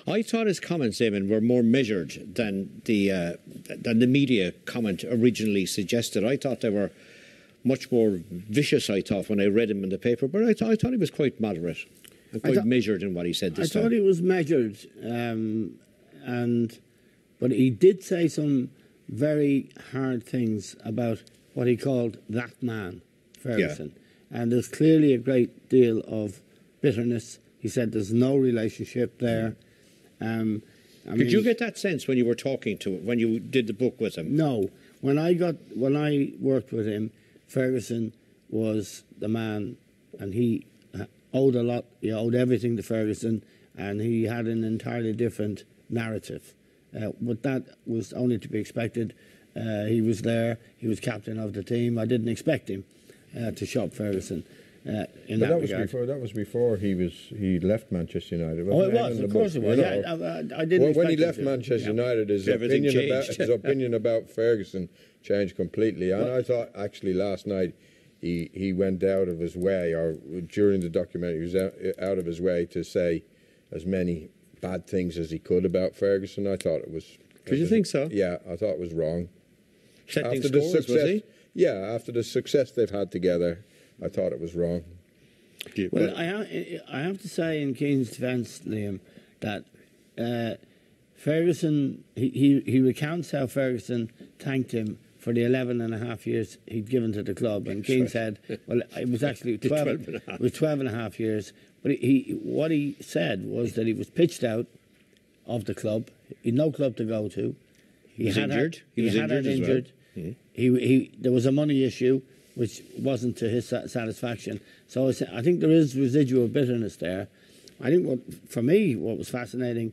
I thought his comments, Eamon, were more measured than the media comment originally suggested. I thought they were much more vicious, I thought, when I read him in the paper. But I thought he was quite moderate and quite measured in what he said this time. I thought he was measured, but he did say some very hard things about what he called that man, Ferguson. Yeah. And there's clearly a great deal of bitterness. He said there's no relationship there. Did you get that sense when you were talking to him, when you did the book with him? No. When I worked with him, Ferguson was the man, and he owed a lot. He owed everything to Ferguson, and he had an entirely different narrative. But that was only to be expected. He was there. He was captain of the team. I didn't expect him to shop Ferguson. That was before he left Manchester United. Oh, it was. Of course it was. I didn't. When he left Manchester United, his opinion about Ferguson changed completely. And I thought actually last night he went out of his way, or during the documentary, he was out of his way to say as many bad things as he could about Ferguson. I thought it was. Did you think so? Yeah, I thought it was wrong. Setting scores, was he? Yeah, after the success they've had together, I thought it was wrong. Well, I have to say in Keane's defence, Liam, that Ferguson, he recounts how Ferguson thanked him for the 11 and a half years he'd given to the club. And Keane said, well, it was actually 12 and a half years. But what he said was that he was pitched out of the club. He had no club to go to. He was injured. He had injured. Well. There was a money issue, which wasn't to his satisfaction. So I think there is residual bitterness there. I think for me, what was fascinating,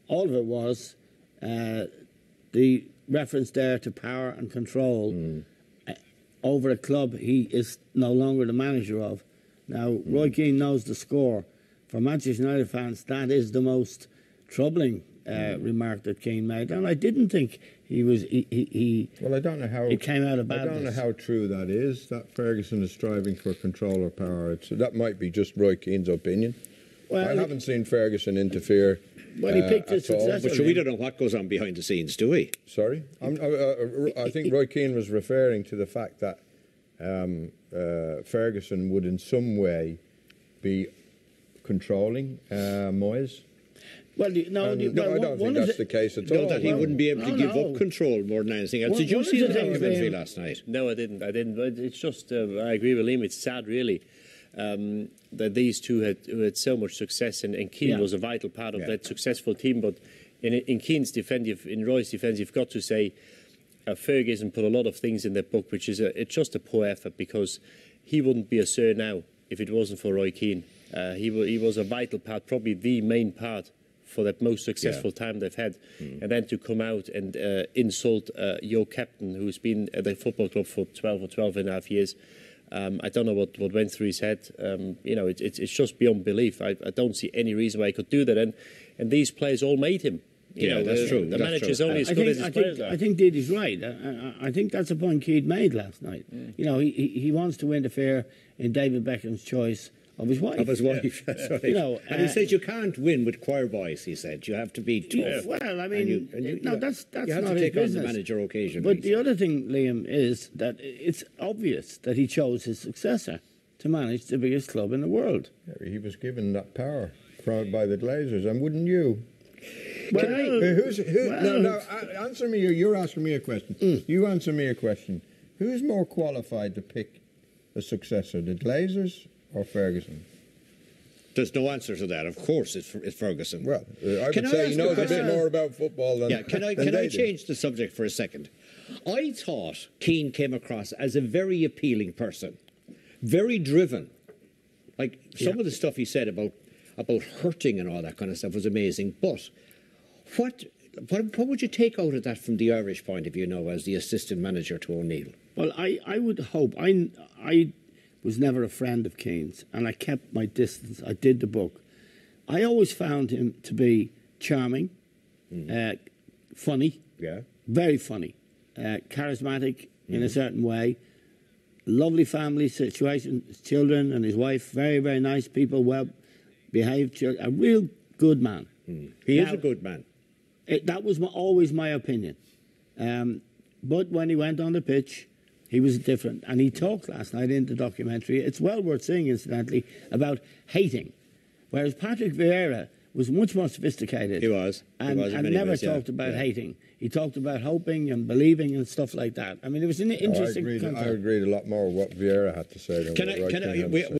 all of it was the reference there to power and control over a club he is no longer the manager of. Now, Roy Keane knows the score. For Manchester United fans, that is the most troubling remark that Keane made, and I didn't think he was. Well, I don't know how it came out of badness. I don't know how true that is. That Ferguson is striving for control or power. That might be just Roy Keane's opinion. Well, I haven't seen Ferguson interfere. Well, he picked his successor. But we don't know what goes on behind the scenes, do we? Sorry, I think Roy Keane was referring to the fact that Ferguson would in some way be controlling Moyes. Well, I don't think that's the case at all. No, that he wouldn't be able to give up control more than anything else. Did you see the documentary last night? No, I didn't. It's just, I agree with Liam, it's sad, really, that these two had so much success, and Keane was a vital part of that successful team. But in Keane's defence, in Roy's defence, you've got to say Ferguson put a lot of things in that book, which is it's just a poor effort, because he wouldn't be a Sir now if it wasn't for Roy Keane. He was a vital part, probably the main part, for that most successful time they've had. And then to come out and insult your captain, who's been at the football club for 12 and a half years. I don't know what went through his head. It's just beyond belief. I don't see any reason why he could do that. And these players all made him. That's true. The manager's only as good as his players are. I think Didi's right. I think that's a point Keane made last night. He wants to interfere in David Beckham's choice of his wife. That's right. And he said you can't win with choir boys, he said. You have to be tough. Well, I mean, that's you have not to take his on the business. manager occasionally. But the other thing, Liam, is that it's obvious that he chose his successor to manage the biggest club in the world. Yeah, he was given that power by the Glazers, and wouldn't you? Well, answer me. You're asking me a question. You answer me a question. Who's more qualified to pick a successor, the Glazers or Ferguson? There's no answer to that. Of course, it's Ferguson. Well, I would say he knows a bit more about football than. Yeah, can I change the subject for a second? I thought Keane came across as a very appealing person, very driven. Like some of the stuff he said about hurting and all that kind of stuff was amazing. But what would you take out of that from the Irish point of view now as the assistant manager to O'Neill? Well, I would hope. I was never a friend of Keane's, and I kept my distance. I did the book. I always found him to be charming, funny, very funny, charismatic in a certain way, lovely family situation, his children and his wife, very, very nice people, well behaved, a real good man. He is a good man. That was always my opinion. But when he went on the pitch, he was different. And he talked last night in the documentary, it's well worth seeing, incidentally, about hating. Whereas Patrick Vieira was much more sophisticated. He was. And never talked about hating. He talked about hoping and believing and stuff like that. I mean, it was an interesting concept. I agreed a lot more with what Vieira had to say than what Roy Keane had to say.